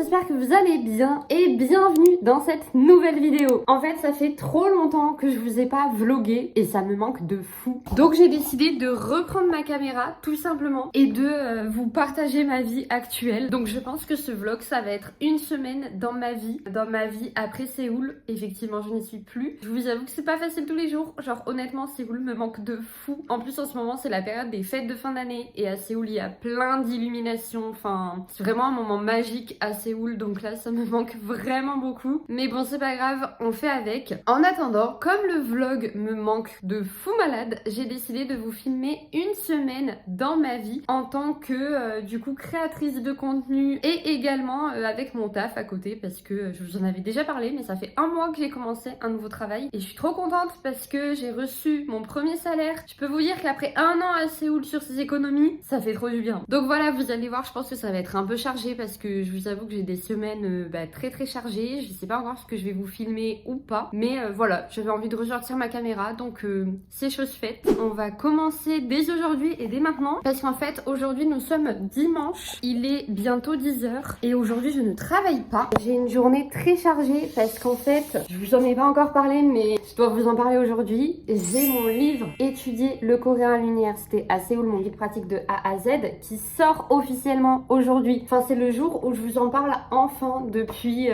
j'espère que vous allez bien et bienvenue dans cette nouvelle vidéo. En fait, ça fait trop longtemps que je vous ai pas vlogué et ça me manque de fou. Donc j'ai décidé de reprendre ma caméra tout simplement et de vous partager ma vie actuelle. Donc je pense que ce vlog, ça va être une semaine dans ma vie après Séoul. Effectivement, je n'y suis plus. Je vous avoue que c'est pas facile tous les jours. Genre honnêtement, Séoul me manque de fou. En plus, en ce moment, c'est la période des fêtes de fin d'année et à Séoul, il y a plein d'illuminations. Enfin, c'est vraiment un moment magique à Séoul, donc là ça me manque vraiment beaucoup. Mais bon, c'est pas grave, on fait avec. En attendant, comme le vlog me manque de fou malade, j'ai décidé de vous filmer une semaine dans ma vie en tant que du coup créatrice de contenu et également avec mon taf à côté parce que je vous en avais déjà parlé, mais ça fait un mois que j'ai commencé un nouveau travail et je suis trop contente parce que j'ai reçu mon premier salaire. Je peux vous dire qu'après un an à Séoul sur ses économies, ça fait trop du bien. Donc voilà, vous allez voir, je pense que ça va être un peu chargé parce que je vous avoue que j'ai des semaines très chargées. Je sais pas encore ce que je vais vous filmer ou pas, mais voilà, j'avais envie de ressortir ma caméra, donc c'est chose faite. On va commencer dès aujourd'hui et dès maintenant parce qu'en fait aujourd'hui nous sommes dimanche, il est bientôt 10h et aujourd'hui je ne travaille pas. J'ai une journée très chargée parce qu'en fait, je vous en ai pas encore parlé mais je dois vous en parler aujourd'hui. J'ai mon livre Étudier le coréen à l'université à Séoul, mon guide pratique de A à Z qui sort officiellement aujourd'hui. Enfin, c'est le jour où je vous en parle enfin depuis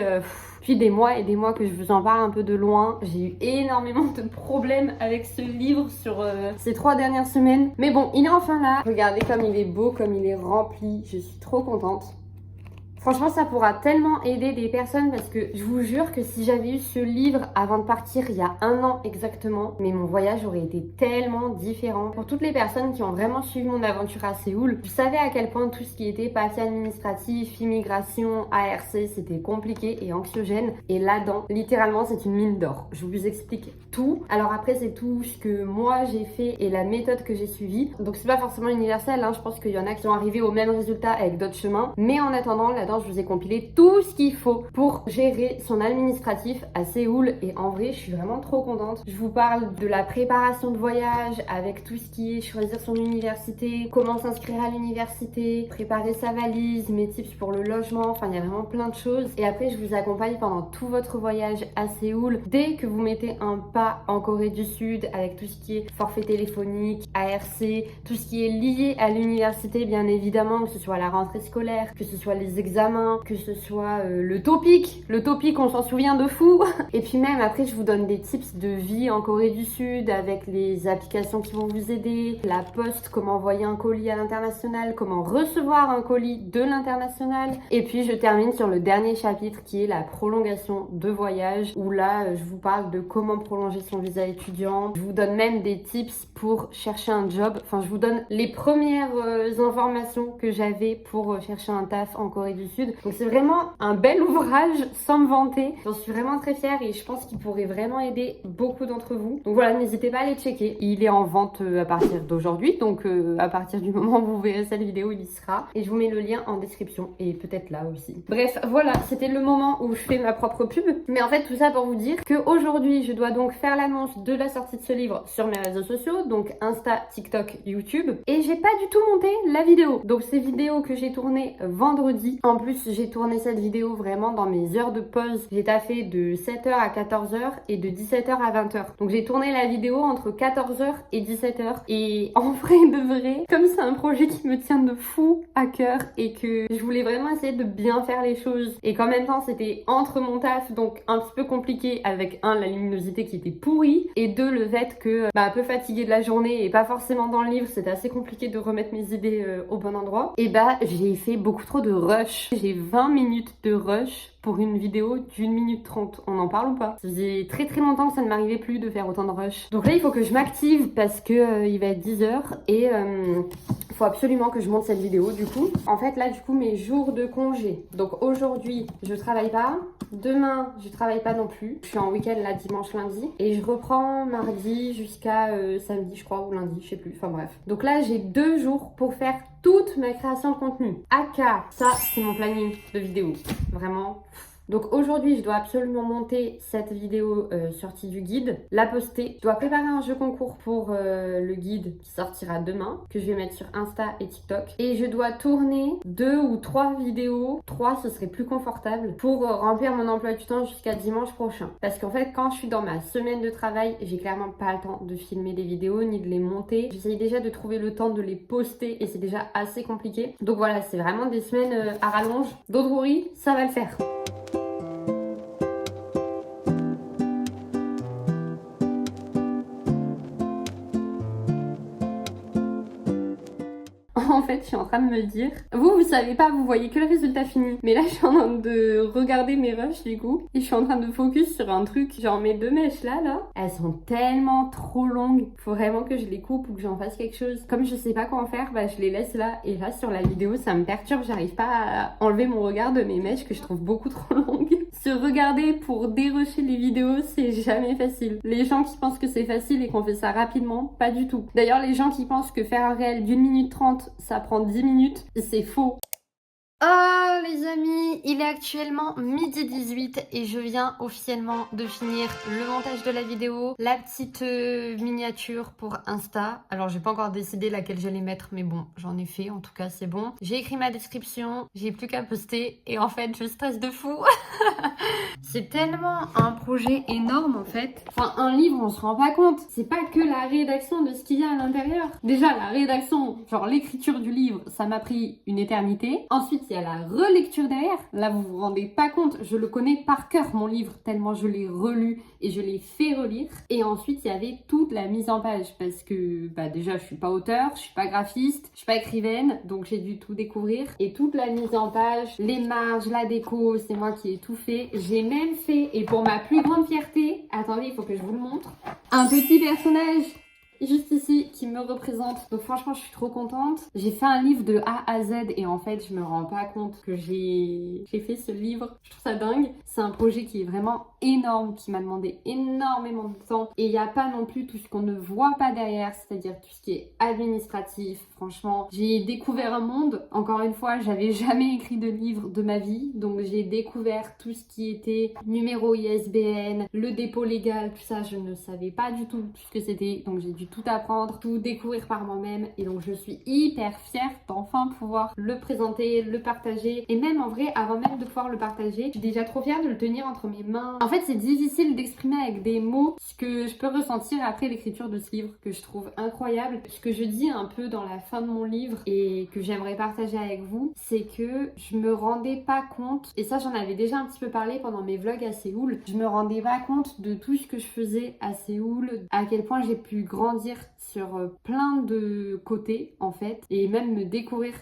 des mois et des mois que je vous en parle un peu de loin. J'ai eu énormément de problèmes avec ce livre sur ces 3 dernières semaines. Mais bon, il est enfin là. Regardez comme il est beau, comme il est rempli. Je suis trop contente. Franchement, ça pourra tellement aider des personnes parce que je vous jure que si j'avais eu ce livre avant de partir il y a un an exactement, mais mon voyage aurait été tellement différent. Pour toutes les personnes qui ont vraiment suivi mon aventure à Séoul, je savais à quel point tout ce qui était papier administratif, immigration, ARC, c'était compliqué et anxiogène. Et là-dedans, littéralement, c'est une mine d'or. Je vous explique tout. Alors après, c'est tout ce que moi j'ai fait et la méthode que j'ai suivie. Donc c'est pas forcément universel, hein. Je pense qu'il y en a qui sont arrivés au même résultat avec d'autres chemins. Mais en attendant, là-dedans, je vous ai compilé tout ce qu'il faut pour gérer son administratif à Séoul et en vrai je suis vraiment trop contente. Je vous parle de la préparation de voyage avec tout ce qui est choisir son université, comment s'inscrire à l'université, préparer sa valise, mes tips pour le logement, enfin il y a vraiment plein de choses. Et après je vous accompagne pendant tout votre voyage à Séoul. Dès que vous mettez un pas en Corée du Sud avec tout ce qui est forfait téléphonique, ARC, tout ce qui est lié à l'université bien évidemment, que ce soit la rentrée scolaire, que ce soit les examens, que ce soit le topic, on s'en souvient de fou. Et puis même après je vous donne des tips de vie en Corée du Sud avec les applications qui vont vous aider, la poste, comment envoyer un colis à l'international, comment recevoir un colis de l'international. Et puis je termine sur le dernier chapitre qui est la prolongation de voyage où là je vous parle de comment prolonger son visa étudiant. Je vous donne même des tips pour chercher un job. Enfin je vous donne les premières informations que j'avais pour chercher un taf en Corée du Sud. Donc c'est vraiment un bel ouvrage sans me vanter. J'en suis vraiment très fière et je pense qu'il pourrait vraiment aider beaucoup d'entre vous. Donc voilà, n'hésitez pas à aller checker. Il est en vente à partir d'aujourd'hui. Donc à partir du moment où vous verrez cette vidéo, il y sera. Et je vous mets le lien en description et peut-être là aussi. Bref, voilà, c'était le moment où je fais ma propre pub. Mais en fait, tout ça pour vous dire qu'aujourd'hui, je dois donc faire l'annonce de la sortie de ce livre sur mes réseaux sociaux. Donc Insta, TikTok, YouTube. Et j'ai pas du tout monté la vidéo. Donc ces vidéos que j'ai tournées vendredi. En plus, j'ai tourné cette vidéo vraiment dans mes heures de pause. J'ai taffé de 7h à 14h et de 17h à 20h. Donc j'ai tourné la vidéo entre 14h et 17h. Et en vrai de vrai, comme c'est un projet qui me tient de fou à cœur et que je voulais vraiment essayer de bien faire les choses et qu'en même temps c'était entre mon taf, donc un petit peu compliqué avec un, la luminosité qui était pourrie et deux, le fait que un peu fatiguée de la journée et pas forcément dans le livre, c'était assez compliqué de remettre mes idées au bon endroit. Et j'ai fait beaucoup trop de rush. J'ai 20 minutes de rush pour une vidéo d'1 minute 30. On en parle ou pas? Ça faisait très longtemps que ça ne m'arrivait plus de faire autant de rush. Donc là, il faut que je m'active parce que il va être 10h et il faut absolument que je monte cette vidéo du coup. En fait, là, du coup, mes jours de congé. Donc aujourd'hui, je travaille pas. Demain, je travaille pas non plus. Je suis en week-end là, dimanche, lundi. Et je reprends mardi jusqu'à samedi, je crois, ou lundi, je sais plus. Enfin bref. Donc là, j'ai 2 jours pour faire toute ma création de contenu. AK, ça, c'est mon planning de vidéo. Vraiment, Donc aujourd'hui, je dois absolument monter cette vidéo sortie du guide, la poster. Je dois préparer un jeu concours pour le guide qui sortira demain, que je vais mettre sur Insta et TikTok. Et je dois tourner 2 ou 3 vidéos, 3 ce serait plus confortable, pour remplir mon emploi du temps jusqu'à dimanche prochain. Parce qu'en fait, quand je suis dans ma semaine de travail, j'ai clairement pas le temps de filmer des vidéos ni de les monter. J'essaye déjà de trouver le temps de les poster et c'est déjà assez compliqué. Donc voilà, c'est vraiment des semaines à rallonge. Don't worry, ça va le faire. En fait, je suis en train de me dire, vous savez pas, vous voyez que le résultat fini. Mais là, je suis en train de regarder mes rushs du coup. Et je suis en train de focus sur un truc. Genre mes 2 mèches là, elles sont tellement trop longues. Faut vraiment que je les coupe ou que j'en fasse quelque chose. Comme je sais pas quoi en faire, bah je les laisse là. Et là, sur la vidéo, ça me perturbe. J'arrive pas à enlever mon regard de mes mèches que je trouve beaucoup trop longues. Se regarder pour dérusher les vidéos, c'est jamais facile. Les gens qui pensent que c'est facile et qu'on fait ça rapidement, pas du tout. D'ailleurs, les gens qui pensent que faire un réel d'1 minute 30, ça prend 10 minutes, c'est faux. Oh les amis, il est actuellement midi 18 et je viens officiellement de finir le montage de la vidéo, la petite miniature pour Insta. Alors j'ai pas encore décidé laquelle j'allais mettre mais bon, j'en ai fait, en tout cas c'est bon. J'ai écrit ma description, j'ai plus qu'à poster et en fait je stresse de fou. C'est tellement un projet énorme en fait. Enfin un livre on se rend pas compte, c'est pas que la rédaction de ce qu'il y a à l'intérieur. Déjà la rédaction, genre l'écriture du livre, ça m'a pris une éternité. Ensuite il y a la relecture derrière. Là, vous vous rendez pas compte, je le connais par cœur, mon livre, tellement je l'ai relu et je l'ai fait relire. Et ensuite, il y avait toute la mise en page parce que, bah déjà, je suis pas auteur, je suis pas graphiste, je suis pas écrivaine, donc j'ai dû tout découvrir. Et toute la mise en page, les marges, la déco, c'est moi qui ai tout fait. J'ai même fait, et pour ma plus grande fierté, attendez, il faut que je vous le montre, un petit personnage juste ici qui me représente. Donc franchement je suis trop contente. J'ai fait un livre de A à Z et en fait je me rends pas compte que j'ai fait ce livre. Je trouve ça dingue. C'est un projet qui est vraiment énorme, qui m'a demandé énormément de temps et il n'y a pas non plus tout ce qu'on ne voit pas derrière, c'est-à-dire tout ce qui est administratif. Franchement j'ai découvert un monde. Encore une fois j'avais jamais écrit de livre de ma vie, donc j'ai découvert tout ce qui était numéro ISBN, le dépôt légal, tout ça je ne savais pas du tout ce que c'était, donc j'ai dû tout apprendre, tout découvrir par moi-même et donc je suis hyper fière d'enfin pouvoir le présenter, le partager et même en vrai avant même de pouvoir le partager, je suis déjà trop fière de le tenir entre mes mains. En fait c'est difficile d'exprimer avec des mots ce que je peux ressentir après l'écriture de ce livre que je trouve incroyable. Ce que je dis un peu dans la fin de mon livre et que j'aimerais partager avec vous, c'est que je me rendais pas compte, et ça j'en avais déjà un petit peu parlé pendant mes vlogs à Séoul, je me rendais pas compte de tout ce que je faisais à Séoul, à quel point j'ai pu grandir sur plein de côtés en fait et même me découvrir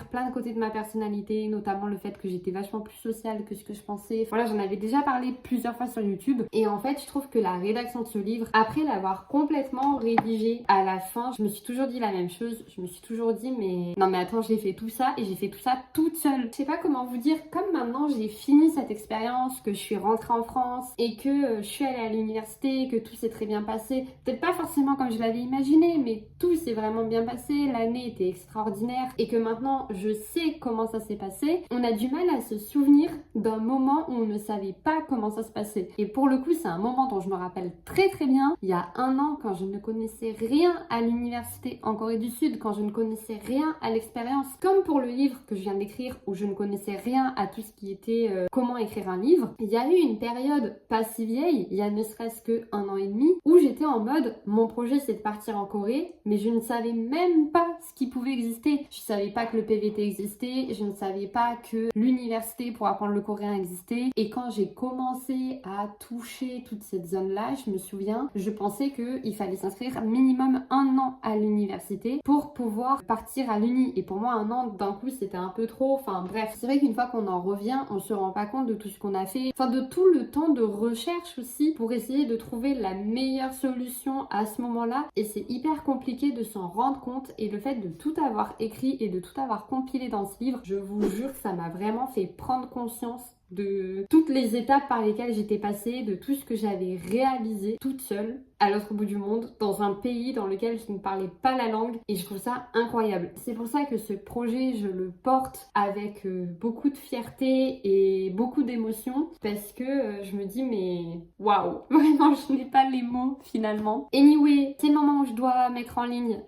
plein de côtés de ma personnalité, notamment le fait que j'étais vachement plus sociale que ce que je pensais. Voilà, j'en avais déjà parlé plusieurs fois sur YouTube et en fait je trouve que la rédaction de ce livre, après l'avoir complètement rédigé à la fin, je me suis toujours dit la même chose. Je me suis toujours dit mais non mais attends, j'ai fait tout ça et j'ai fait tout ça toute seule. Je sais pas comment vous dire, comme maintenant j'ai fini cette expérience, que je suis rentrée en France et que je suis allée à l'université, que tout s'est très bien passé, peut-être pas forcément comme je l'avais imaginé, mais tout s'est vraiment bien passé, l'année était extraordinaire et que maintenant je sais comment ça s'est passé, on a du mal à se souvenir d'un moment où on ne savait pas comment ça se passait. Et pour le coup, c'est un moment dont je me rappelle très très bien, il y a un an quand je ne connaissais rien à l'université en Corée du Sud, quand je ne connaissais rien à l'expérience, comme pour le livre que je viens d'écrire où je ne connaissais rien à tout ce qui était comment écrire un livre. Il y a eu une période pas si vieille, il y a ne serait-ce que 1 an et demi, où j'étais en mode mon projet c'est de partir en Corée, mais je ne savais même pas ce qui pouvait exister. Je savais pas que le PVT existait, je ne savais pas que l'université pour apprendre le coréen existait. Et quand j'ai commencé à toucher toute cette zone-là, je me souviens, je pensais qu'il fallait s'inscrire minimum 1 an à l'université pour pouvoir partir à l'uni. Et pour moi, 1 an d'un coup, c'était un peu trop. Enfin bref, c'est vrai qu'une fois qu'on en revient, on se rend pas compte de tout ce qu'on a fait. Enfin de tout le temps de recherche aussi pour essayer de trouver la meilleure solution à ce moment-là. Et c'est hyper compliqué de s'en rendre compte. Et le fait de tout avoir écrit et de tout avoir compilé dans ce livre, je vous jure que ça m'a vraiment fait prendre conscience de toutes les étapes par lesquelles j'étais passée, de tout ce que j'avais réalisé toute seule à l'autre bout du monde, dans un pays dans lequel je ne parlais pas la langue, et je trouve ça incroyable. C'est pour ça que ce projet, je le porte avec beaucoup de fierté et beaucoup d'émotion, parce que je me dis mais waouh, vraiment je n'ai pas les mots finalement. Anyway, c'est le moment où je dois mettre en ligne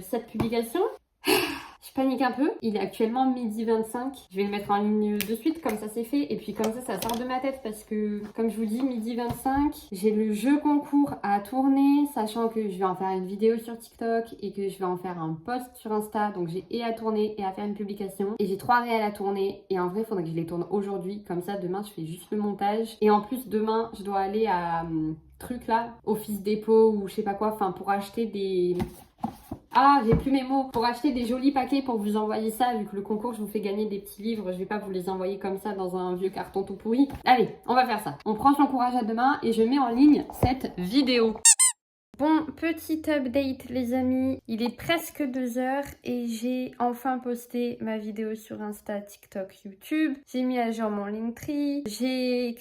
cette publication. Je panique un peu, il est actuellement midi 25, je vais le mettre en ligne de suite, comme ça c'est fait, et puis comme ça sort de ma tête parce que, comme je vous dis, midi 25, j'ai le jeu concours à tourner, sachant que je vais en faire une vidéo sur TikTok et que je vais en faire un post sur Insta, donc j'ai et à tourner et à faire une publication, et j'ai 3 réels à tourner, et en vrai il faudrait que je les tourne aujourd'hui, comme ça demain je fais juste le montage, et en plus demain je dois aller à truc là, Office Dépôt ou je sais pas quoi, enfin pour acheter des... Ah, j'ai plus mes mots. Pour acheter des jolis paquets pour vous envoyer ça, vu que le concours, je vous fais gagner des petits livres, je vais pas vous les envoyer comme ça dans un vieux carton tout pourri. Allez, on va faire ça. On prend son courage à deux mains et je mets en ligne cette vidéo. Bon, petit update les amis, il est presque 2 heures et j'ai enfin posté ma vidéo sur Insta, TikTok, YouTube. J'ai mis à jour mon Linktree, j'ai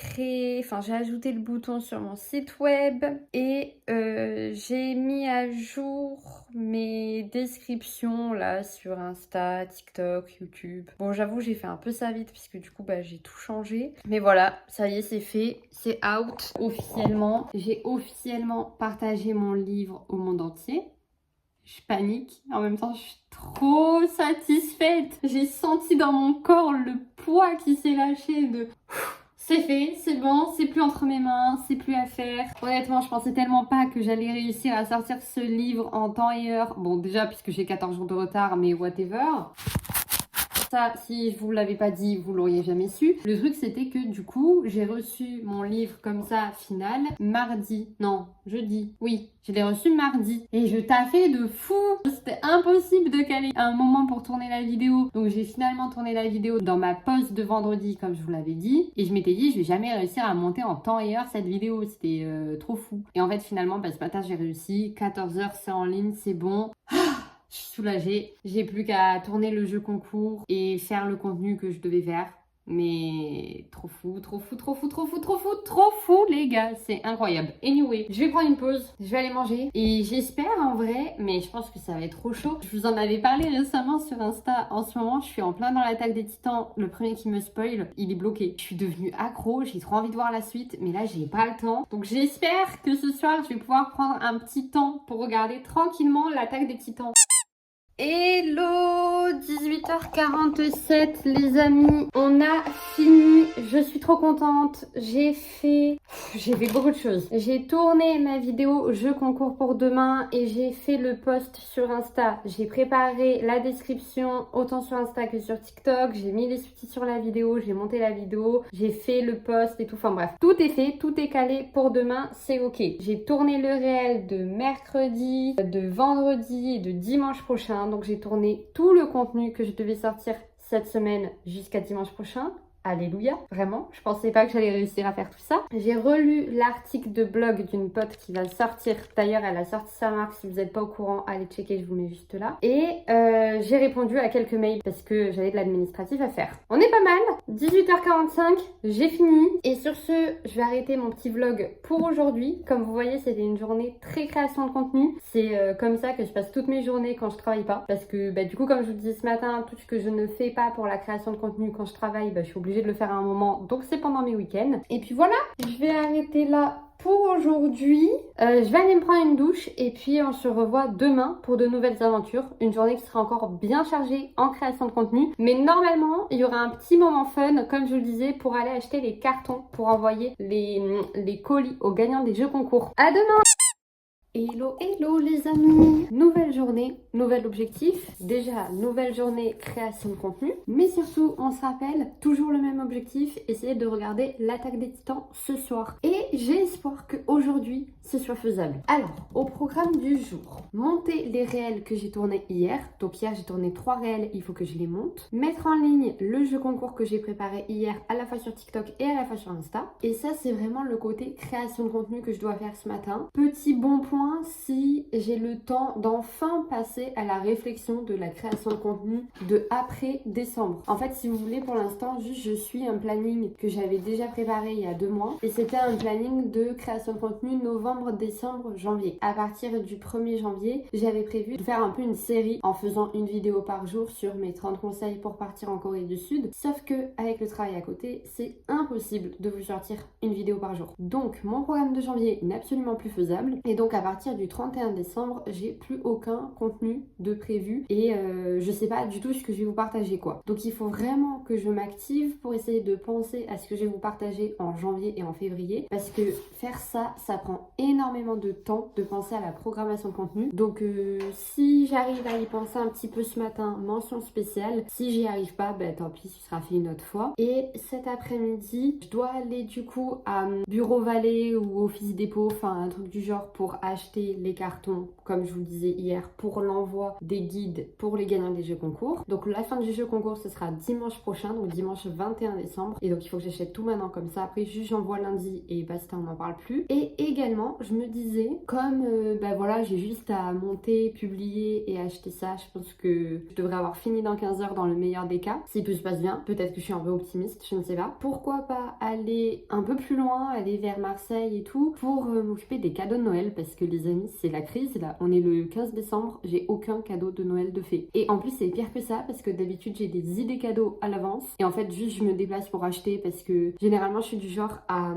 ajouté le bouton sur mon site web et j'ai mis à jour mes descriptions là sur Insta, TikTok, YouTube. Bon, j'avoue, j'ai fait un peu ça vite puisque du coup, j'ai tout changé. Mais voilà, ça y est, c'est fait, c'est out officiellement. J'ai officiellement partagé mon livre au monde entier. Je panique, en même temps je suis trop satisfaite. J'ai senti dans mon corps le poids qui s'est lâché de... C'est fait, c'est bon, c'est plus entre mes mains, c'est plus à faire. Honnêtement, je pensais tellement pas que j'allais réussir à sortir ce livre en temps et heure. Bon, déjà, puisque j'ai 14 jours de retard, mais whatever. Ça, si je vous l'avais pas dit, vous l'auriez jamais su. Le truc, c'était que du coup, j'ai reçu mon livre comme ça, final, jeudi. Oui, je l'ai reçu mardi. Et je taffais de fou. C'était impossible de caler un moment pour tourner la vidéo. Donc, j'ai finalement tourné la vidéo dans ma pause de vendredi, comme je vous l'avais dit. Et je m'étais dit, je vais jamais réussir à monter en temps et heure cette vidéo. C'était trop fou. Et en fait, finalement, ce matin, j'ai réussi. 14h, c'est en ligne, c'est bon. Je suis soulagée, j'ai plus qu'à tourner le jeu concours et faire le contenu que je devais faire. Mais trop fou, trop fou, trop fou, trop fou, trop fou, trop fou les gars, c'est incroyable. Anyway, je vais prendre une pause, je vais aller manger et j'espère en vrai, mais je pense que ça va être trop chaud. Je vous en avais parlé récemment sur Insta, en ce moment je suis en plein dans l'attaque des titans, le premier qui me spoil, il est bloqué. Je suis devenue accro, j'ai trop envie de voir la suite, mais là j'ai pas le temps. Donc j'espère que ce soir je vais pouvoir prendre un petit temps pour regarder tranquillement l'attaque des titans. Hello, 18h47 les amis, on a fini, je suis trop contente, j'ai fait beaucoup de choses. J'ai tourné ma vidéo jeu concours pour demain et j'ai fait le post sur Insta. J'ai préparé la description autant sur Insta que sur TikTok, j'ai mis les sous-titres sur la vidéo, j'ai monté la vidéo, j'ai fait le post et tout, enfin bref. Tout est fait, tout est calé pour demain, c'est ok. J'ai tourné le réel de mercredi, de vendredi et de dimanche prochain. Donc j'ai tourné tout le contenu que je devais sortir cette semaine jusqu'à dimanche prochain. Alléluia, vraiment, je pensais pas que j'allais réussir à faire tout ça. J'ai relu l'article de blog d'une pote qui va sortir. D'ailleurs, elle a sorti sa marque. Si vous n'êtes pas au courant, allez checker, je vous mets juste là. Et j'ai répondu à quelques mails parce que j'avais de l'administratif à faire. On est pas mal. 18h45, j'ai fini. Et sur ce, je vais arrêter mon petit vlog pour aujourd'hui. Comme vous voyez, c'était une journée très création de contenu. C'est comme ça que je passe toutes mes journées quand je travaille pas. Parce que du coup, comme je vous disais ce matin, tout ce que je ne fais pas pour la création de contenu quand je travaille, je suis obligée de le faire à un moment, donc c'est pendant mes week-ends. Et puis voilà, je vais arrêter là pour aujourd'hui. Je vais aller me prendre une douche et puis on se revoit demain pour de nouvelles aventures. Une journée qui sera encore bien chargée en création de contenu. Mais normalement, il y aura un petit moment fun, comme je vous le disais, pour aller acheter les cartons pour envoyer les colis aux gagnants des jeux concours. À demain! Hello, hello les amis! Nouvelle journée, nouvel objectif. Déjà, nouvelle journée, création de contenu. Mais surtout, on se rappelle, toujours le même objectif, essayer de regarder l'attaque des titans ce soir. Et j'ai espoir qu'aujourd'hui, ce soit faisable. Alors, au programme du jour, monter les réels que j'ai tournés hier. Donc hier, j'ai tourné 3 réels, il faut que je les monte. Mettre en ligne le jeu concours que j'ai préparé hier, à la fois sur TikTok et à la fois sur Insta. Et ça, c'est vraiment le côté création de contenu que je dois faire ce matin. Petit bon point moins si j'ai le temps d'enfin passer à la réflexion de la création de contenu de après décembre. En fait, si vous voulez, pour l'instant, juste je suis un planning que j'avais déjà préparé il y a 2 mois et c'était un planning de création de contenu novembre, décembre, janvier. À partir du 1er janvier, j'avais prévu de faire un peu une série en faisant une vidéo par jour sur mes 30 conseils pour partir en Corée du Sud. Sauf que avec le travail à côté, c'est impossible de vous sortir une vidéo par jour. Donc mon programme de janvier n'est absolument plus faisable et donc à partir du 31 décembre, j'ai plus aucun contenu de prévu et je sais pas du tout ce que je vais vous partager quoi. Donc il faut vraiment que je m'active pour essayer de penser à ce que je vais vous partager en janvier et en février parce que faire ça, ça prend énormément de temps de penser à la programmation de contenu. Donc si j'arrive à y penser un petit peu ce matin, mention spéciale. Si j'y arrive pas, bah tant pis, ce sera fait une autre fois. Et cet après-midi, je dois aller du coup à Bureau Vallée ou Office Dépôt, enfin un truc du genre pour acheter les cartons, comme je vous le disais hier, pour l'envoi des guides pour les gagnants des jeux concours. Donc la fin du jeu concours, ce sera dimanche prochain, donc dimanche 21 décembre. Et donc il faut que j'achète tout maintenant comme ça. Après, juste j'envoie lundi et basta, on n'en parle plus. Et également, je me disais, comme bah voilà, j'ai juste à monter, publier et acheter ça, je pense que je devrais avoir fini dans 15 heures dans le meilleur des cas. Si tout se passe bien, peut-être que je suis un peu optimiste, je ne sais pas. Pourquoi pas aller un peu plus loin, aller vers Marseille et tout, pour m'occuper des cadeaux de Noël, parce que les amis, c'est la crise là. On est le 15 décembre, j'ai aucun cadeau de Noël de fait. Et en plus, c'est pire que ça, parce que d'habitude, j'ai des idées cadeaux à l'avance. Et en fait, juste je me déplace pour acheter, parce que généralement, je suis du genre à,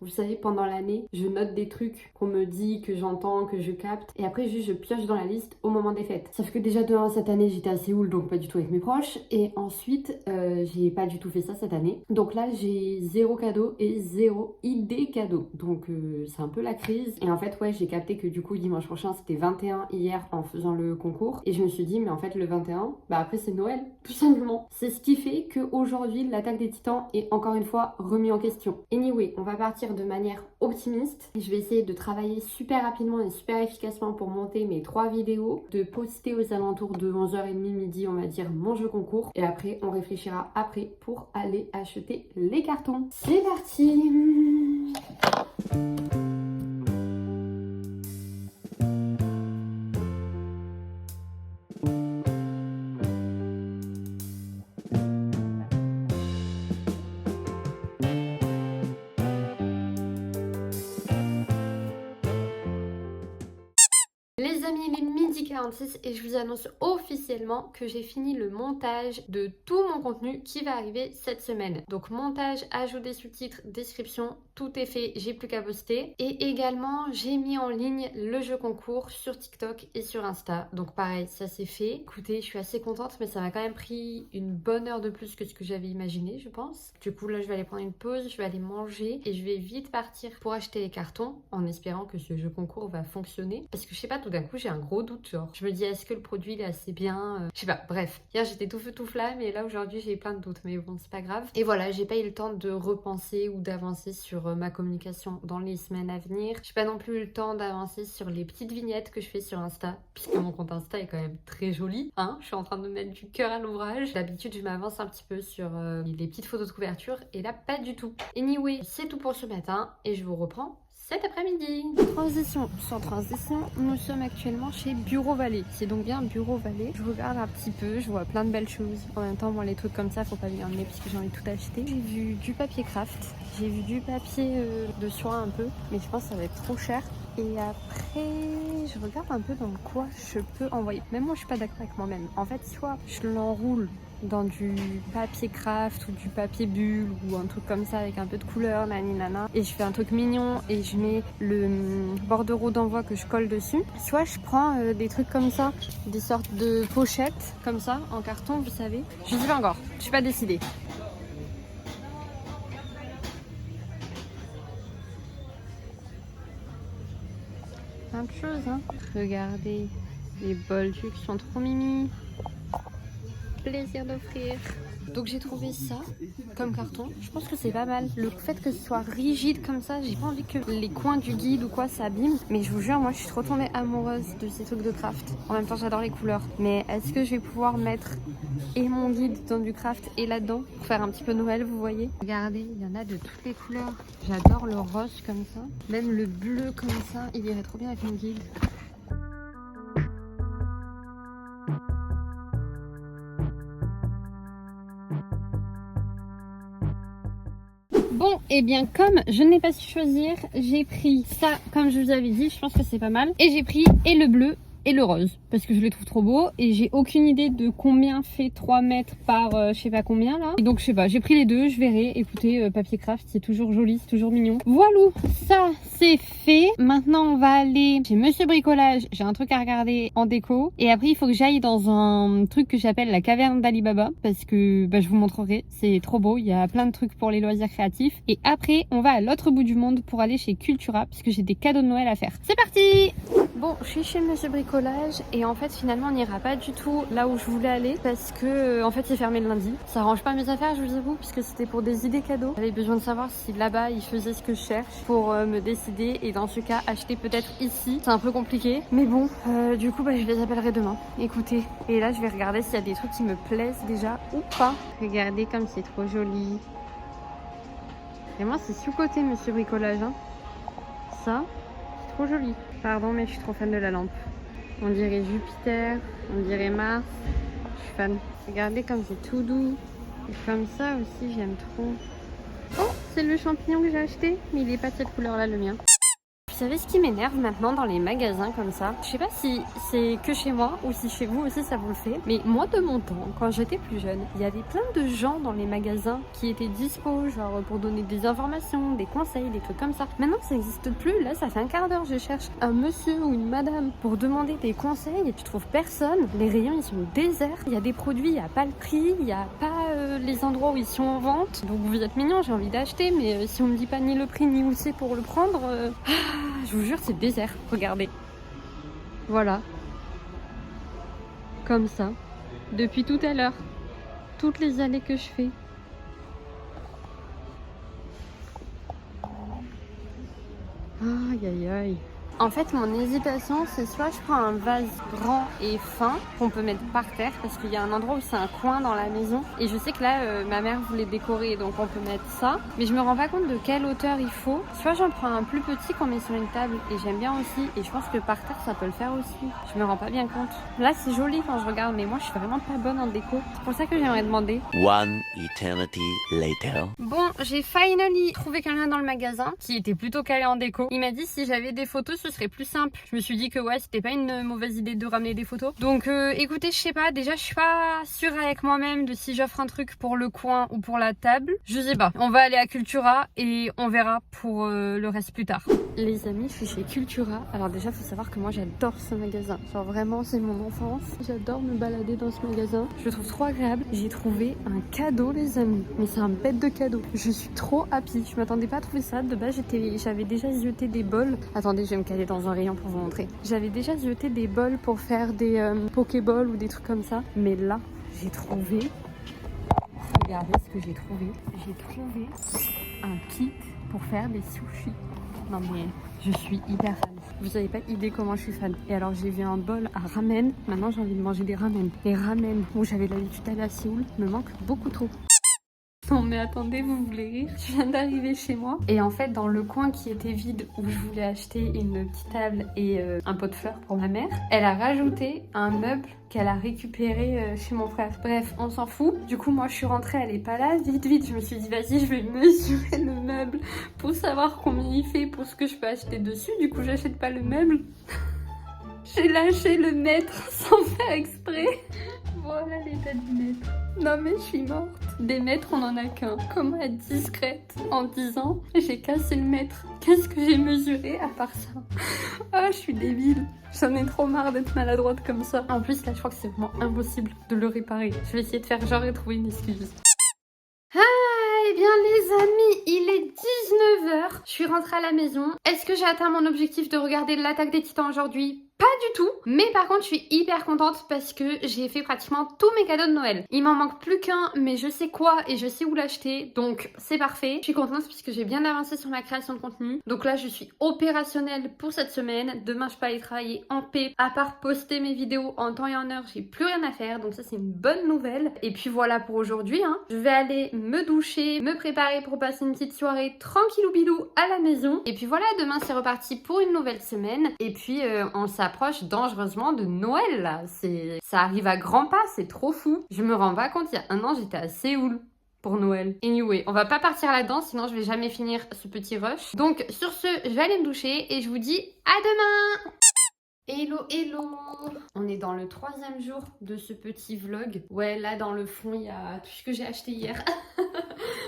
vous savez, pendant l'année, je note des trucs qu'on me dit, que j'entends, que je capte. Et après, juste je pioche dans la liste au moment des fêtes. Sauf que déjà, cette année, j'étais à Séoul, donc pas du tout avec mes proches. Et ensuite, j'ai pas du tout fait ça cette année. Donc là, j'ai 0 cadeau et 0 idée cadeau. Donc c'est un peu la crise. Et en fait, ouais, j'ai capté que du coup, dimanche prochain, c'était 21 hier en faisant le concours. Et je me suis dit, mais en fait, le 21, bah après, c'est Noël, tout simplement. C'est ce qui fait qu'aujourd'hui, l'attaque des Titans est encore une fois remis en question. Anyway, on va partir de manière optimiste. Je vais essayer de travailler super rapidement et super efficacement pour monter mes 3 vidéos, de poster aux alentours de 11h30 midi, on va dire, mon jeu concours. Et après, on réfléchira après pour aller acheter les cartons. C'est parti! Les amis, il est midi 46 et je vous annonce officiellement que j'ai fini le montage de tout mon contenu qui va arriver cette semaine. Donc montage, ajout des sous-titres, description, tout est fait, j'ai plus qu'à poster. Et également, j'ai mis en ligne le jeu concours sur TikTok et sur Insta. Donc pareil, ça c'est fait. Écoutez, je suis assez contente, mais ça m'a quand même pris une bonne heure de plus que ce que j'avais imaginé, je pense. Du coup, là, je vais aller prendre une pause, je vais aller manger et je vais vite partir pour acheter les cartons en espérant que ce jeu concours va fonctionner. Parce que je sais pas, tout d'un coup j'ai un gros doute, genre je me dis est-ce que le produit il est assez bien, je sais pas, bref, hier j'étais tout feu tout flamme et là aujourd'hui j'ai plein de doutes, mais bon c'est pas grave. Et voilà, j'ai pas eu le temps de repenser ou d'avancer sur ma communication dans les semaines à venir. J'ai pas non plus eu le temps d'avancer sur les petites vignettes que je fais sur Insta, puisque mon compte Insta est quand même très joli, hein, je suis en train de mettre du cœur à l'ouvrage. D'habitude je m'avance un petit peu sur les petites photos de couverture et là pas du tout. Anyway, c'est tout pour ce matin et je vous reprends cet après-midi. Transition sans transition, nous sommes actuellement chez Bureau Vallée. C'est donc bien Bureau Vallée. Je regarde un petit peu, je vois plein de belles choses. En même temps, moi les trucs comme ça, faut pas m'y emmener puisque j'ai envie de tout acheter. J'ai vu du papier craft, j'ai vu du papier de soie un peu, mais je pense que ça va être trop cher. Et après, je regarde un peu dans quoi je peux envoyer. Même moi, je suis pas d'accord avec moi-même. En fait, soit je l'enroule dans du papier craft ou du papier bulle ou un truc comme ça avec un peu de couleur, nana, et je fais un truc mignon et je mets le bordereau d'envoi que je colle dessus. Soit je prends des trucs comme ça, des sortes de pochettes comme ça en carton, vous savez. Je sais pas encore, je suis pas décidée. Plein de choses, hein. Regardez, les bols qui sont trop mimi. Plaisir d'offrir. Donc j'ai trouvé ça comme carton. Je pense que c'est pas mal. Le fait que ce soit rigide comme ça, j'ai pas envie que les coins du guide ou quoi s'abîment. Mais je vous jure, moi je suis trop tombée amoureuse de ces trucs de craft. En même temps, j'adore les couleurs. Mais est-ce que je vais pouvoir mettre et mon guide dans du craft et là-dedans pour faire un petit peu Noël, vous voyez? Regardez, il y en a de toutes les couleurs. J'adore le rose comme ça. Même le bleu comme ça, il irait trop bien avec mon guide. Bon, et bien comme je n'ai pas su choisir, j'ai pris ça comme je vous avais dit, je pense que c'est pas mal. Et j'ai pris et le bleu et le rose, parce que je les trouve trop beaux. Et j'ai aucune idée de combien fait 3 mètres par je sais pas combien là. Et donc je sais pas, j'ai pris les deux, je verrai. Écoutez, papier craft, c'est toujours joli, c'est toujours mignon. Voilà, ça c'est fait. Maintenant on va aller chez Monsieur Bricolage, j'ai un truc à regarder en déco. Et après il faut que j'aille dans un truc que j'appelle la caverne d'Alibaba, parce que je vous montrerai, c'est trop beau, il y a plein de trucs pour les loisirs créatifs. Et après on va à l'autre bout du monde pour aller chez Cultura, parce que j'ai des cadeaux de Noël à faire. C'est parti! Bon, je suis chez Monsieur Bricolage et en fait finalement on n'ira pas du tout là où je voulais aller parce que en fait c'est fermé le lundi. Ça arrange pas mes affaires, je vous avoue, puisque c'était pour des idées cadeaux. J'avais besoin de savoir si là-bas ils faisaient ce que je cherche pour me décider et dans ce cas acheter peut-être ici. C'est un peu compliqué, mais bon, du coup je les appellerai demain. Écoutez, et là je vais regarder s'il y a des trucs qui me plaisent déjà ou pas. Regardez comme c'est trop joli. Vraiment c'est sous-côté Monsieur Bricolage, hein. Ça, c'est trop joli. Pardon, mais je suis trop fan de la lampe. On dirait Jupiter, on dirait Mars. Je suis fan. Regardez comme c'est tout doux. Et comme ça aussi, j'aime trop. Oh, c'est le champignon que j'ai acheté, mais il est pas de cette couleur-là, le mien. Vous savez ce qui m'énerve maintenant dans les magasins comme ça? Je sais pas si c'est que chez moi ou si chez vous aussi ça vous le fait. Mais moi de mon temps, quand j'étais plus jeune, il y avait plein de gens dans les magasins qui étaient dispo, genre pour donner des informations, des conseils, des trucs comme ça. Maintenant ça n'existe plus. Là ça fait un quart d'heure, je cherche un monsieur ou une madame pour demander des conseils et tu trouves personne. Les rayons ils sont déserts. Il y a des produits, il n'y a pas le prix, il n'y a pas les endroits où ils sont en vente. Donc vous êtes mignons, j'ai envie d'acheter, mais si on me dit pas ni le prix ni où c'est pour le prendre... Je vous jure, c'est désert. Regardez. Voilà. Comme ça. Depuis tout à l'heure. Toutes les allées que je fais. Aïe, aïe, aïe. En fait, mon hésitation, c'est soit je prends un vase grand et fin qu'on peut mettre par terre parce qu'il y a un endroit où c'est un coin dans la maison et je sais que là, ma mère voulait décorer donc on peut mettre ça. Mais je me rends pas compte de quelle hauteur il faut. Soit j'en prends un plus petit qu'on met sur une table et j'aime bien aussi et je pense que par terre ça peut le faire aussi. Je me rends pas bien compte. Là, c'est joli quand je regarde mais moi je suis vraiment pas bonne en déco. C'est pour ça que j'aimerais demander. One eternity later. Bon, j'ai finally trouvé quelqu'un dans le magasin qui était plutôt calé en déco. Il m'a dit si j'avais des photos ce serait plus simple. Je me suis dit que ouais, c'était pas une mauvaise idée de ramener des photos. Donc écoutez, je sais pas, déjà je suis pas sûre avec moi-même de si j'offre un truc pour le coin ou pour la table. Je sais pas. On va aller à Cultura et on verra pour le reste plus tard. Les amis, je suis chez Cultura. Alors déjà, faut savoir que moi j'adore ce magasin. Genre vraiment, c'est mon enfance. J'adore me balader dans ce magasin. Je le trouve trop agréable. J'ai trouvé un cadeau, les amis. Mais c'est un bête de cadeau. Je suis trop happy. Je m'attendais pas à trouver ça. De base, j'avais déjà zioté des bols. Attendez, je vais me caler dans un rayon pour vous montrer. J'avais déjà zioté des bols pour faire des pokéballs ou des trucs comme ça. Mais là, j'ai trouvé... Regardez ce que j'ai trouvé. J'ai trouvé un kit pour faire des sushis. Non mais je suis hyper fan. Vous avez pas idée comment je suis fan. Et alors j'ai vu un bol à ramen. Maintenant j'ai envie de manger des ramen. Les ramen où j'avais l'habitude d'aller à Séoul me manquent beaucoup trop. Non mais attendez, vous voulez rire? Je viens d'arriver chez moi et en fait dans le coin qui était vide où je voulais acheter une petite table et un pot de fleurs pour ma mère, elle a rajouté un meuble qu'elle a récupéré chez mon frère. Bref, on s'en fout. Du coup moi je suis rentrée, elle est pas là, vite je me suis dit vas-y je vais mesurer le meuble pour savoir combien il fait pour ce que je peux acheter dessus. Du coup j'achète pas le meuble. J'ai lâché le mètre sans faire exprès. Voilà l'état du mètre. Non mais je suis morte. Des mètres on en a qu'un. Comment être discrète en disant j'ai cassé le mètre. Qu'est-ce que j'ai mesuré à part ça? Ah je suis débile. J'en ai trop marre d'être maladroite comme ça. En plus là je crois que c'est vraiment impossible de le réparer. Je vais essayer de faire genre et trouver une excuse. Ah, eh bien les amis, il est 19h, je suis rentrée à la maison. Est-ce que j'ai atteint mon objectif de regarder l'Attaque des Titans aujourd'hui? Pas du tout, mais par contre je suis hyper contente parce que j'ai fait pratiquement tous mes cadeaux de Noël. Il m'en manque plus qu'un, mais je sais quoi et je sais où l'acheter, donc c'est parfait. Je suis contente puisque j'ai bien avancé sur ma création de contenu. Donc là je suis opérationnelle pour cette semaine. Demain je peux aller travailler en paix. À part poster mes vidéos en temps et en heure, j'ai plus rien à faire, donc ça c'est une bonne nouvelle. Et puis voilà pour aujourd'hui, hein. Je vais aller me doucher, me préparer pour passer une petite soirée tranquillou bilou à la maison. Et puis voilà, demain c'est reparti pour une nouvelle semaine. Et puis on s'approche dangereusement de Noël là. Ça arrive à grands pas, c'est trop fou. Je me rends pas compte, il y a un an j'étais à Séoul pour Noël. Anyway, on va pas partir là-dedans, sinon je vais jamais finir ce petit rush. Donc sur ce, je vais aller me doucher et je vous dis à demain. Hello, hello! On est dans le 3e jour de ce petit vlog. Ouais, là dans le fond, il y a tout ce que j'ai acheté hier.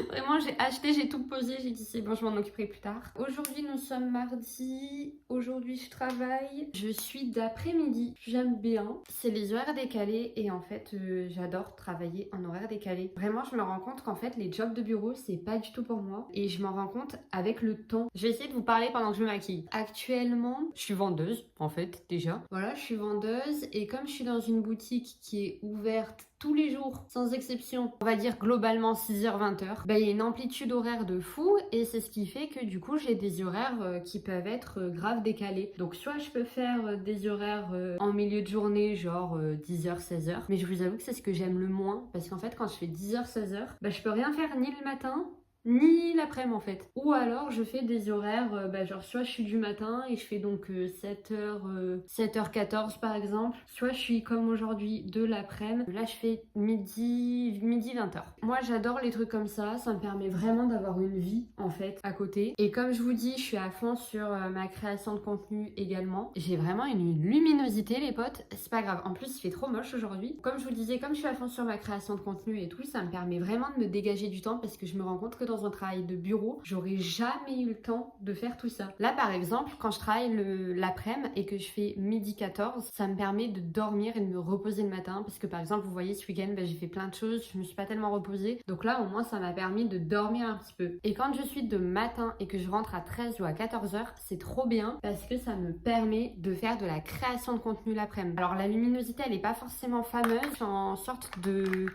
Vraiment, j'ai acheté, j'ai tout posé, j'ai dit c'est bon, je m'en occuperai plus tard. Aujourd'hui, nous sommes mardi. Aujourd'hui, je travaille. Je suis d'après-midi. J'aime bien. C'est les horaires décalés et en fait, j'adore travailler en horaire décalé. Vraiment, je me rends compte qu'en fait, les jobs de bureau, c'est pas du tout pour moi. Et je m'en rends compte avec le temps. Je vais essayer de vous parler pendant que je me maquille. Actuellement, je suis vendeuse, en fait. Déjà. Voilà, je suis vendeuse et comme je suis dans une boutique qui est ouverte tous les jours, sans exception, on va dire globalement 6h-20h, il y a une amplitude horaire de fou et c'est ce qui fait que du coup j'ai des horaires qui peuvent être grave décalés. Donc soit je peux faire des horaires en milieu de journée, genre 10h-16h, mais je vous avoue que c'est ce que j'aime le moins parce qu'en fait quand je fais 10h-16h, je peux rien faire ni le matin ni l'après-midi en fait. Ou alors je fais des horaires, genre soit je suis du matin et je fais donc 7h14 par exemple, soit je suis comme aujourd'hui de l'après-midi, là je fais midi 20h. Moi j'adore les trucs comme ça me permet vraiment d'avoir une vie en fait à côté. Et comme je vous dis, je suis à fond sur ma création de contenu également. J'ai vraiment une luminosité les potes, c'est pas grave. En plus il fait trop moche aujourd'hui. Comme je vous disais, comme je suis à fond sur ma création de contenu et tout, ça me permet vraiment de me dégager du temps parce que je me rends compte que dans un travail de bureau, j'aurais jamais eu le temps de faire tout ça. Là par exemple, quand je travaille l'après-midi et que je fais midi 14, ça me permet de dormir et de me reposer le matin parce que par exemple, vous voyez ce week-end, j'ai fait plein de choses, je me suis pas tellement reposée. Donc là au moins ça m'a permis de dormir un petit peu. Et quand je suis de matin et que je rentre à 13 ou à 14h, c'est trop bien parce que ça me permet de faire de la création de contenu l'après-midi. Alors la luminosité elle est pas forcément fameuse, je suis en sorte de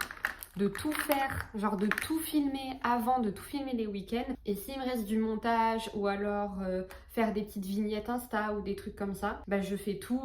tout faire, genre de tout filmer avant, de tout filmer les week-ends. Et s'il me reste du montage ou alors faire des petites vignettes Insta ou des trucs comme ça, je fais tout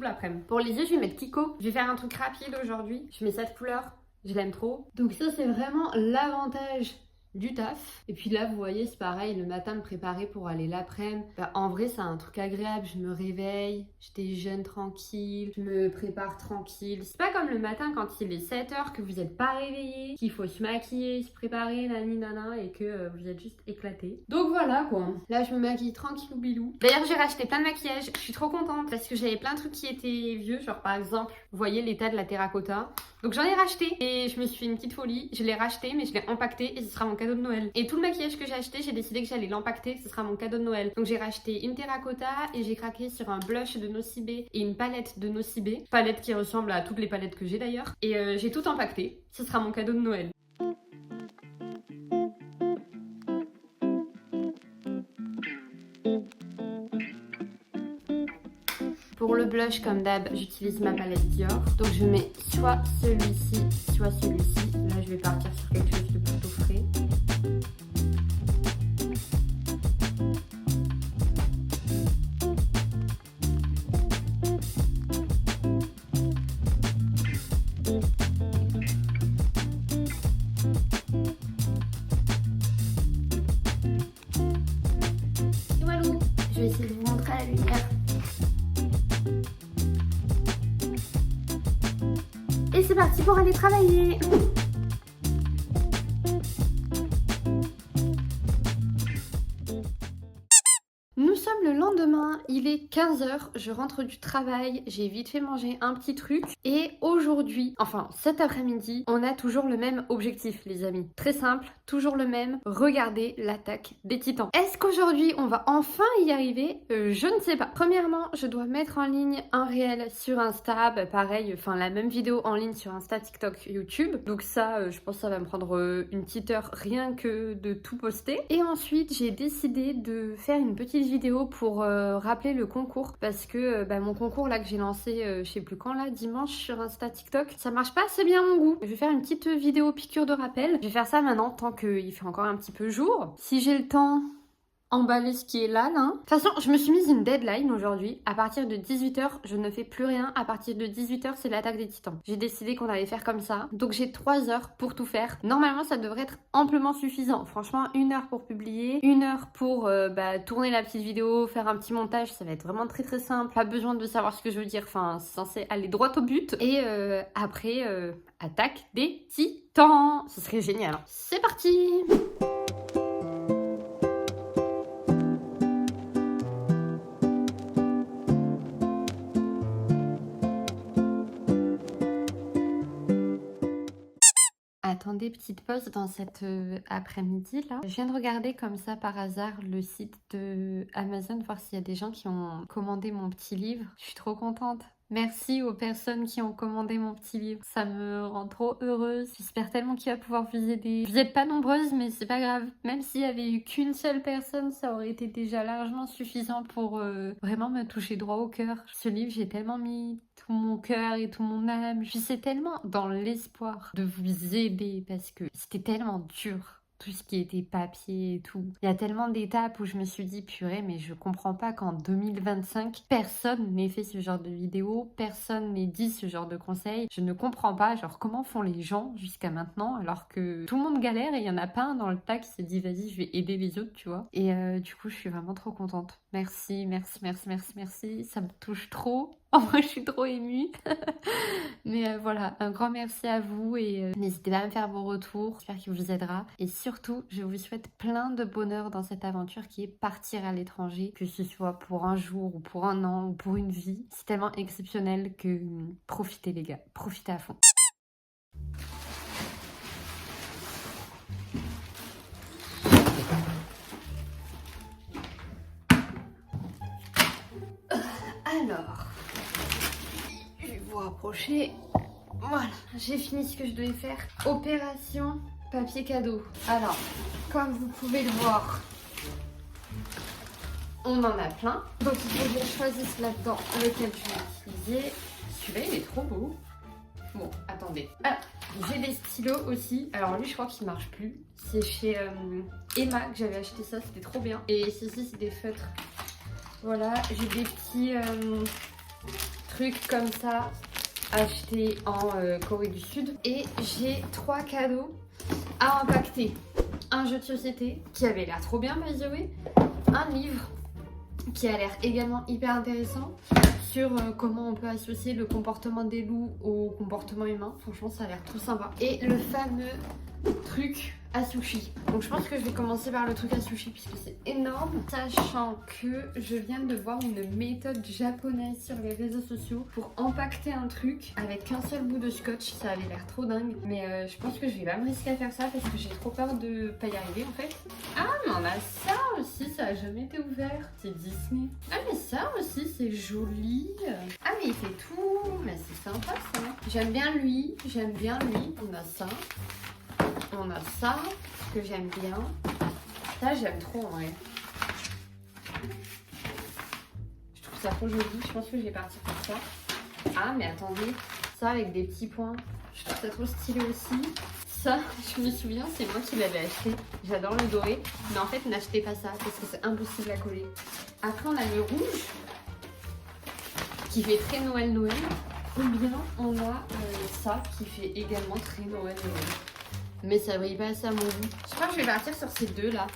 l'après-midi. Pour les yeux, je vais mettre Kiko. Je vais faire un truc rapide aujourd'hui. Je mets cette couleur, je l'aime trop. Donc ça, c'est vraiment l'avantage du taf. Et puis là vous voyez c'est pareil, le matin me préparer pour aller l'après-midi, en vrai c'est un truc agréable, je me réveille, je déjeune tranquille, je me prépare tranquille. C'est pas comme le matin quand il est 7h que vous êtes pas réveillé, qu'il faut se maquiller, se préparer, nani nana, et que vous êtes juste éclaté. Donc voilà quoi, là je me maquille tranquillou bilou. D'ailleurs j'ai racheté plein de maquillage, je suis trop contente parce que j'avais plein de trucs qui étaient vieux, genre par exemple vous voyez l'état de la terracotta. Donc j'en ai racheté et je me suis fait une petite folie, je l'ai racheté mais je l'ai empaqueté et ce sera mon cadeau de Noël. Et tout le maquillage que j'ai acheté, j'ai décidé que j'allais l'empaqueter, que ce sera mon cadeau de Noël. Donc j'ai racheté une terracotta et j'ai craqué sur un blush de Nocibé et une palette de Nocibé. Palette qui ressemble à toutes les palettes que j'ai d'ailleurs. Et j'ai tout empaqueté, ce sera mon cadeau de Noël. Pour le blush, comme d'hab, j'utilise ma palette Dior. Donc je mets soit celui-ci, soit celui-ci. Là, je vais partir sur quelque chose de plutôt frais. Et voilà, je vais essayer de vous montrer à la lumière. Et c'est parti pour aller travailler. Nous sommes le lendemain, il est 15h, je rentre du travail, j'ai vite fait manger un petit truc et aujourd'hui, enfin cet après-midi, on a toujours le même objectif les amis. Très simple, toujours le même, regarder l'attaque des titans. Est-ce qu'aujourd'hui on va enfin y arriver? Je ne sais pas. Premièrement, je dois mettre en ligne un réel sur Insta, bah, pareil, enfin la même vidéo en ligne sur Insta, TikTok, YouTube. Donc ça, je pense que ça va me prendre une petite heure rien que de tout poster. Et ensuite, j'ai décidé de faire une petite vidéo pour rappeler le concours parce que mon concours là que j'ai lancé, je sais plus quand là, dimanche sur Insta, TikTok, ça marche pas assez bien à mon goût. Je vais faire une petite vidéo piqûre de rappel. Je vais faire ça maintenant tant qu'il fait encore un petit peu jour. Si j'ai le temps, emballer ce qui est là. De toute façon, je me suis mise une deadline aujourd'hui. À partir de 18h, je ne fais plus rien. À partir de 18h, c'est l'attaque des titans. J'ai décidé qu'on allait faire comme ça. Donc j'ai 3 heures pour tout faire. Normalement, ça devrait être amplement suffisant. Franchement, 1 heure pour publier, 1 heure pour tourner la petite vidéo, faire un petit montage. Ça va être vraiment très très simple. Pas besoin de savoir ce que je veux dire. Enfin, c'est censé aller droit au but. Et après, attaque des titans. Ce serait génial. C'est parti! Attendez, petite pause dans cet après-midi là. Je viens de regarder comme ça par hasard le site de Amazon, voir s'il y a des gens qui ont commandé mon petit livre. Je suis trop contente. Merci aux personnes qui ont commandé mon petit livre. Ça me rend trop heureuse. J'espère tellement qu'il va pouvoir vous aider. Vous n'êtes pas nombreuses, mais c'est pas grave. Même s'il y avait eu qu'une seule personne, ça aurait été déjà largement suffisant pour vraiment me toucher droit au cœur. Ce livre, j'ai tellement mis tout mon cœur et tout mon âme. Puis c'est tellement dans l'espoir de vous aider parce que c'était tellement dur. Tout ce qui était papier et tout. Il y a tellement d'étapes où je me suis dit, purée, mais je comprends pas qu'en 2025, personne n'ait fait ce genre de vidéo, personne n'ait dit ce genre de conseils. Je ne comprends pas, genre, comment font les gens jusqu'à maintenant, alors que tout le monde galère et il y en a pas un dans le tas qui s'est dit, vas-y, je vais aider les autres, tu vois. Et du coup, je suis vraiment trop contente. Merci, merci, merci, merci, merci. Ça me touche trop. Oh, moi, je suis trop émue. Mais voilà, un grand merci à vous et n'hésitez pas à me faire vos retours. J'espère qu'il vous aidera. Et surtout, je vous souhaite plein de bonheur dans cette aventure qui est partir à l'étranger, que ce soit pour un jour ou pour un an ou pour une vie. C'est tellement exceptionnel que profitez les gars, profitez à fond. Alors, je vais vous rapprocher. Voilà, j'ai fini ce que je devais faire. Opération papier cadeau. Alors, comme vous pouvez le voir, on en a plein. Donc il faut que je choisisse là-dedans lequel je vais utiliser. Celui-là, il est trop beau. Bon, attendez. Ah, j'ai des stylos aussi. Alors lui, je crois qu'il marche plus. C'est chez Emma que j'avais acheté ça, c'était trop bien. Et ceci, c'est des feutres. Voilà, j'ai des petits trucs comme ça achetés en Corée du Sud. Et j'ai 3 cadeaux à impacter. Un jeu de société qui avait l'air trop bien, by the way. Un livre qui a l'air également hyper intéressant sur comment on peut associer le comportement des loups au comportement humain. Franchement, ça a l'air trop sympa. Et le fameux truc à sushi. Donc je pense que je vais commencer par le truc à sushi puisque c'est énorme. Sachant que je viens de voir une méthode japonaise sur les réseaux sociaux pour empaqueter un truc avec qu'un seul bout de scotch. Ça avait l'air trop dingue. Mais je pense que je vais pas me risquer à faire ça parce que j'ai trop peur de pas y arriver en fait. Ah mais on a ça aussi, ça a jamais été ouvert. C'est Disney. Ah mais ça aussi c'est joli. Ah mais il fait tout. Mais c'est sympa ça. J'aime bien lui. J'aime bien lui. On a ça. On a ça, que j'aime bien. Ça, j'aime trop en vrai. Je trouve ça trop joli. Je pense que je vais partir pour ça. Ah, mais attendez. Ça, avec des petits points. Je trouve ça trop stylé aussi. Ça, je me souviens, c'est moi qui l'avais acheté. J'adore le doré. Mais en fait, n'achetez pas ça parce que c'est impossible à coller. Après, on a le rouge qui fait très Noël. Ou bien, on a ça qui fait également très Noël. Mais ça brille pas assez à mon goût. Je crois que je vais partir sur ces deux là.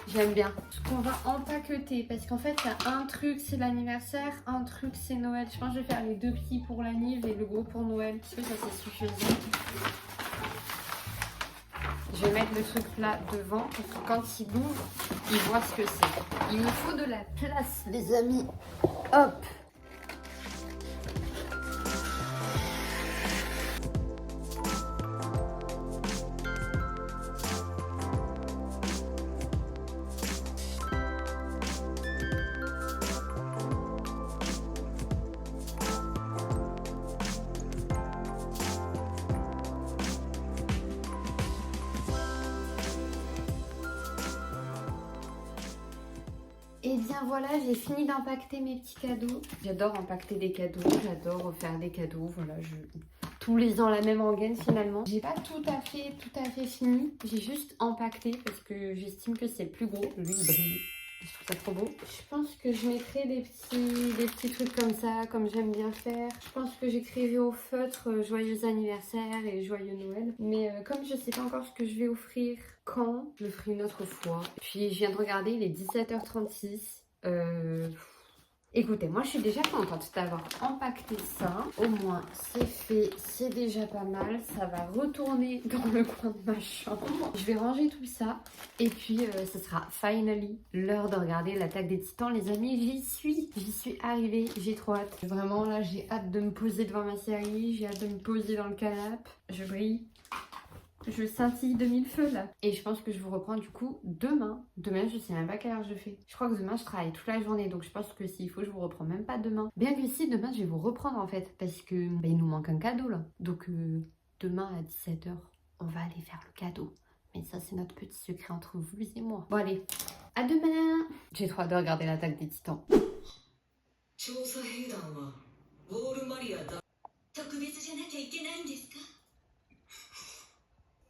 J'aime bien. Ce qu'on va empaqueter. Parce qu'en fait, il y a un truc c'est l'anniversaire, un truc c'est Noël. Je pense que je vais faire les deux petits pour l'anniv et le gros pour Noël. Parce que ça c'est suffisant. Je vais mettre le truc là devant pour que quand il ouvre, il voit ce que c'est. Il nous faut de la place, les amis. Hop. Et bien voilà, j'ai fini d'impacter mes petits cadeaux. J'adore impacter des cadeaux, j'adore faire des cadeaux. Voilà, tous les ans la même rengaine finalement. J'ai pas tout à fait fini. J'ai juste impacté parce que j'estime que c'est le plus gros. Lui il brille. Je trouve ça trop beau. Je pense que je mettrai des petits trucs comme ça, comme j'aime bien faire. Je pense que j'écrirai au feutre joyeux anniversaire et joyeux Noël. Mais comme je sais pas encore ce que je vais offrir, quand, je le ferai une autre fois. Puis je viens de regarder, il est 17h36. Écoutez, moi je suis déjà contente d'avoir empaqueté ça. Au moins c'est fait, c'est déjà pas mal. Ça va retourner dans le coin de ma chambre. Je vais ranger tout ça. Et puis ce sera finally l'heure de regarder l'attaque des titans, les amis. J'y suis arrivée, j'ai trop hâte. Vraiment là j'ai hâte de me poser devant ma série. J'ai hâte de me poser dans le canapé. Je brille. Je scintille de mille feux là. Et je pense que je vous reprends du coup demain. Demain, je sais même pas quelle heure je fais. Je crois que demain, je travaille toute la journée. Donc je pense que s'il faut, je vous reprends même pas demain. Bien que si, demain, je vais vous reprendre en fait. Parce que il nous manque un cadeau là. Donc demain à 17h, on va aller faire le cadeau. Mais ça, c'est notre petit secret entre vous et moi. Bon allez, à demain. J'ai trop hâte de regarder l'attaque des titans.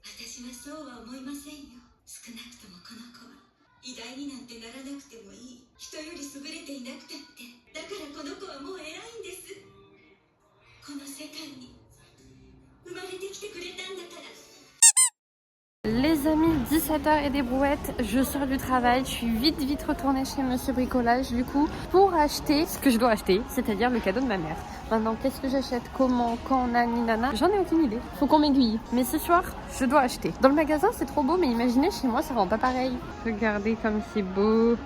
私はそうは思いませんよ。少なくともこの子は偉大になんてならなくてもいい。人より優れていなくたって。だからこの子はもう偉いんです。この世界に生まれてきてくれたんだから。 Les amis, 17h et des brouettes, je sors du travail, je suis vite retournée chez Monsieur Bricolage du coup pour acheter ce que je dois acheter, c'est-à-dire le cadeau de ma mère. Maintenant, qu'est-ce que j'achète, comment, quand, nani, nana, j'en ai aucune idée, faut qu'on m'aiguille. Mais ce soir, je dois acheter. Dans le magasin, c'est trop beau, mais imaginez, chez moi, ça rend pas pareil. Regardez comme c'est beau.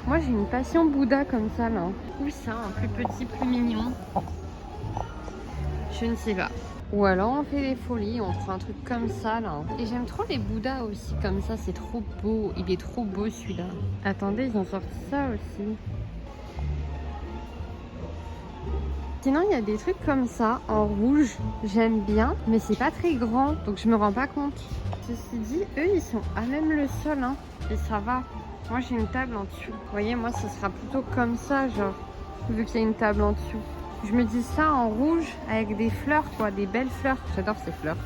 Moi, j'ai une passion Bouddha comme ça là. Ou ça, un plus petit, plus mignon. Je ne sais pas. Ou alors on fait des folies, on prend un truc comme ça là. Et j'aime trop les Bouddhas aussi comme ça, c'est trop beau. Il est trop beau celui-là. Attendez, ils ont sorti ça aussi. Sinon il y a des trucs comme ça en rouge, j'aime bien, mais c'est pas très grand, donc je me rends pas compte. Ceci dit, eux ils sont à même le sol, hein, et ça va. Moi j'ai une table en dessous. Vous voyez, moi ce sera plutôt comme ça, genre, vu qu'il y a une table en dessous. Je me dis ça en rouge avec des fleurs quoi, des belles fleurs. J'adore ces fleurs.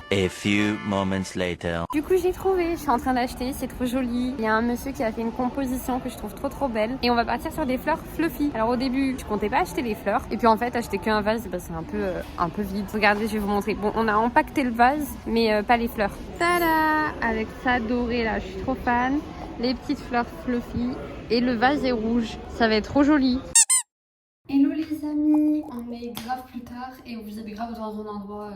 A few moments later. Du coup j'ai trouvé, je suis en train d'acheter, c'est trop joli. Il y a un monsieur qui a fait une composition que je trouve trop belle. Et on va partir sur des fleurs fluffy. Alors au début je comptais pas acheter les fleurs. Et puis en fait acheter qu'un vase, bah, c'est un peu vide. Regardez, je vais vous montrer. Bon, on a empaqueté le vase, mais pas les fleurs. Tada! Avec ça doré là, je suis trop fan. Les petites fleurs fluffy. Et le vase est rouge. Ça va être trop joli. Hello les amis, on est grave plus tard et vous êtes grave dans un endroit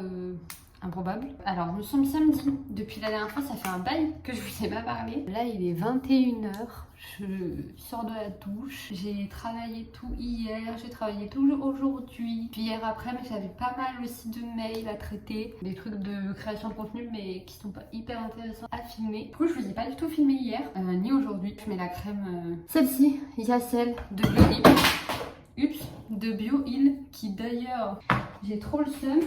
improbable. Alors nous sommes samedi, depuis la dernière fois ça fait un bail que je vous ai pas parlé. Là il est 21h, je sors de la douche, j'ai travaillé tout hier, j'ai travaillé tout aujourd'hui. Puis hier après mais j'avais pas mal aussi de mails à traiter, des trucs de création de contenu mais qui sont pas hyper intéressants à filmer. Du coup je vous ai pas du tout filmé hier, ni aujourd'hui. Je mets la crème, celle-ci, Yacel de Bio de Bio-Heal qui d'ailleurs j'ai trop le seum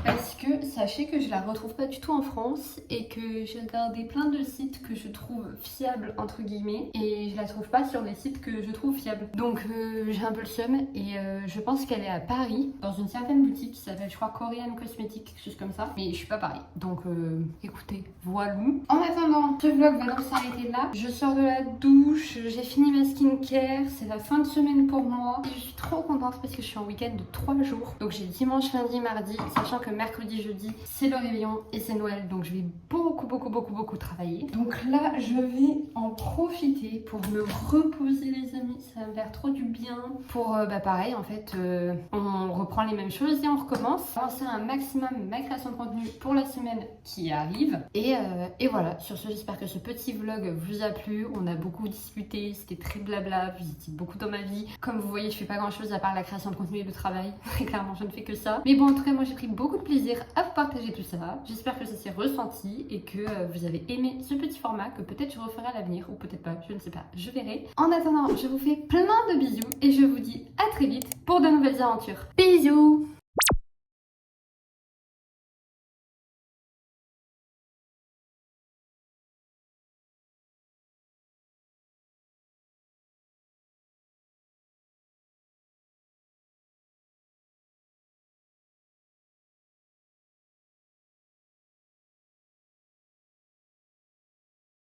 parce que sachez que je la retrouve pas du tout en France et que j'ai regardé plein de sites que je trouve fiables entre guillemets et je la trouve pas sur les sites que je trouve fiables. Donc j'ai un peu le seum et je pense qu'elle est à Paris dans une certaine boutique qui s'appelle je crois Korean Cosmetics, quelque chose comme ça, mais je suis pas Paris donc écoutez, voilà. En attendant, ce vlog va donc s'arrêter là. Je sors de la douche, j'ai fini ma skincare, c'est la fin de semaine pour moi et je suis trop contente parce que je suis en week-end de 3 jours. Donc j'ai dimanche, lundi, mardi, sachant que mercredi, jeudi, c'est le réveillon et c'est Noël. Donc je vais beaucoup travailler. Donc là, je vais en profiter pour me reposer les amis, ça va me faire trop du bien. Pour pareil en fait, on reprend les mêmes choses et on recommence. Lancer un maximum ma création de contenu pour la semaine qui arrive. Et voilà, sur ce j'espère que ce petit vlog vous a plu. On a beaucoup discuté, c'était très blabla, vous étiez beaucoup dans ma vie. Comme vous voyez je fais pas grand chose à part la création de contenu et le travail. Très clairement je ne fais que ça. Mais bon en tout cas moi j'ai pris beaucoup de plaisir à vous partager tout ça. J'espère que ça s'est ressenti et que vous avez aimé ce petit format que peut-être je referai à l'avenir ou peut-être pas, je ne sais pas, je verrai. En attendant, je vous fais plein de bisous et je vous dis à très vite pour de nouvelles aventures. Bisous!